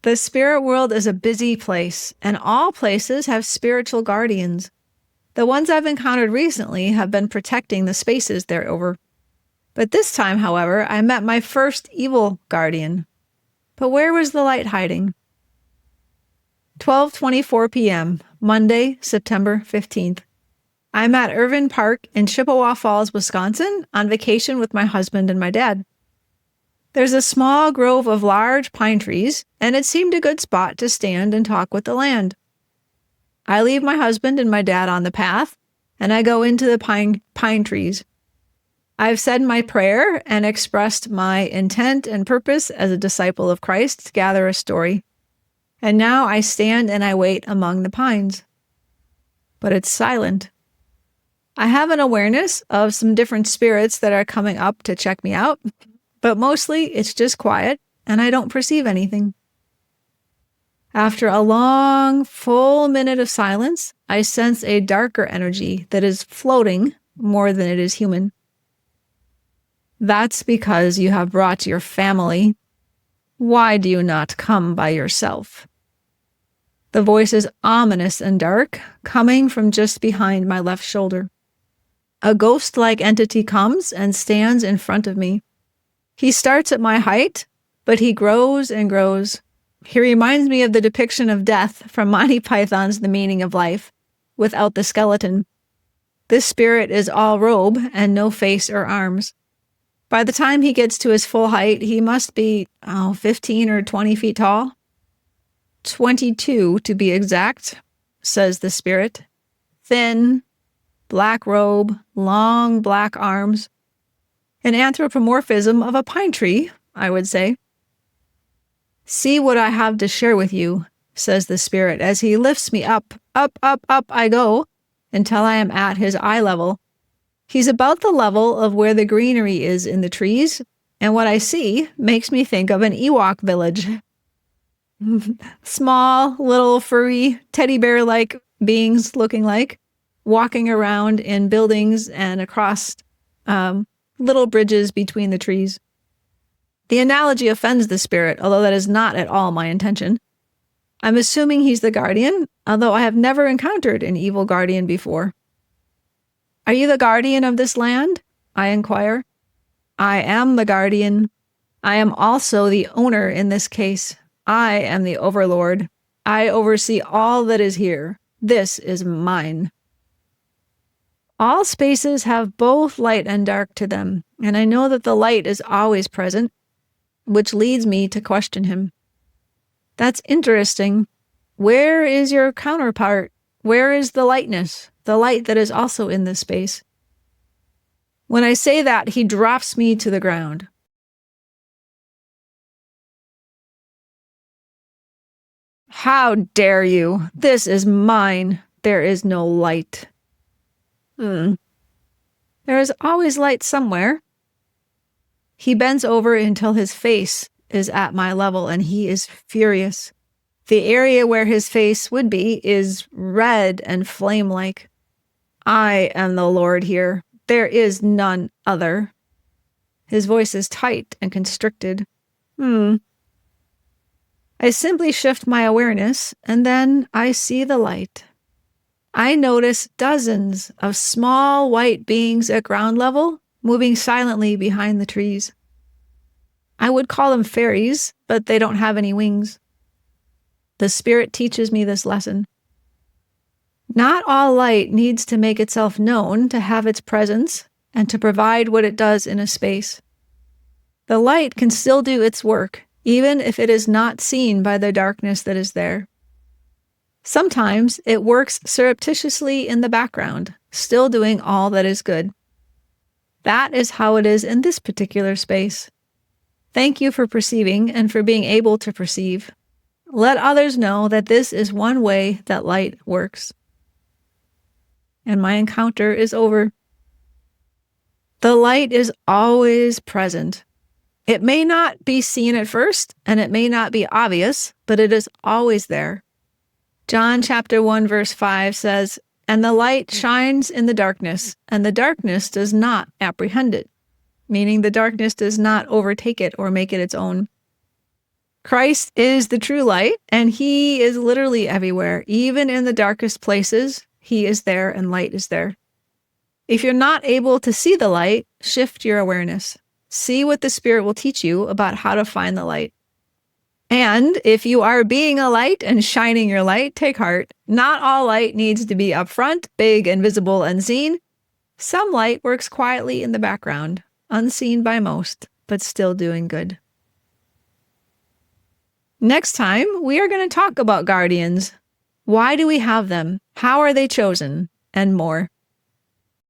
The spirit world is a busy place, and all places have spiritual guardians. The ones I've encountered recently have been protecting the spaces they're over. But this time, however, I met my first evil guardian. But where was the light hiding? 12:24 p.m., Monday, September 15th. I'm at Irvin Park in Chippewa Falls, Wisconsin, on vacation with my husband and my dad. There's a small grove of large pine trees, and it seemed a good spot to stand and talk with the land. I leave my husband and my dad on the path, and I go into the pine trees. I've said my prayer and expressed my intent and purpose as a disciple of Christ to gather a story. And now I stand and I wait among the pines. But it's silent. I have an awareness of some different spirits that are coming up to check me out, but mostly it's just quiet and I don't perceive anything. After a long, full minute of silence, I sense a darker energy that is floating more than it is human. That's because you have brought your family. Why do you not come by yourself? The voice is ominous and dark, coming from just behind my left shoulder. A ghost-like entity comes and stands in front of me. He starts at my height, but he grows and grows. He reminds me of the depiction of death from Monty Python's The Meaning of Life, without the skeleton. This spirit is all robe and no face or arms. By the time he gets to his full height, he must be, 15 or 20 feet tall. 22 to be exact, says the spirit. Thin, black robe, long black arms. An anthropomorphism of a pine tree, I would say. See what I have to share with you, says the spirit, as he lifts me up, up, up, up I go, until I am at his eye level. He's about the level of where the greenery is in the trees, and what I see makes me think of an Ewok village. Small, little, furry, teddy bear-like beings looking like, walking around in buildings and across little bridges between the trees. The analogy offends the spirit, although that is not at all my intention. I'm assuming he's the guardian, although I have never encountered an evil guardian before. Are you the guardian of this land? I inquire. I am the guardian. I am also the owner in this case. I am the overlord. I oversee all that is here. This is mine. All spaces have both light and dark to them, and I know that the light is always present, which leads me to question him. That's interesting. Where is your counterpart? Where is the lightness, the light that is also in this space? When I say that, he drops me to the ground. How dare you? This is mine. There is no light. There is always light somewhere. He bends over until his face is at my level, and he is furious. The area where his face would be is red and flame-like. I am the Lord here. There is none other. His voice is tight and constricted. I simply shift my awareness, and then I see the light. I notice dozens of small white beings at ground level, moving silently behind the trees. I would call them fairies, but they don't have any wings. The spirit teaches me this lesson. Not all light needs to make itself known to have its presence and to provide what it does in a space. The light can still do its work, even if it is not seen by the darkness that is there. Sometimes it works surreptitiously in the background, still doing all that is good. That is how it is in this particular space. Thank you for perceiving and for being able to perceive. Let others know that this is one way that light works. And my encounter is over. The light is always present. It may not be seen at first, and it may not be obvious, but it is always there. John chapter 1 verse 5 says, "And the light shines in the darkness, and the darkness does not apprehend it," meaning the darkness does not overtake it or make it its own. Christ is the true light, and he is literally everywhere. Even in the darkest places, he is there and light is there. If you're not able to see the light, shift your awareness. See what the Spirit will teach you about how to find the light. And if you are being a light and shining your light, take heart. Not all light needs to be upfront, big and visible and seen. Some light works quietly in the background, unseen by most, but still doing good. Next time, we are going to talk about guardians. Why do we have them? How are they chosen? And more.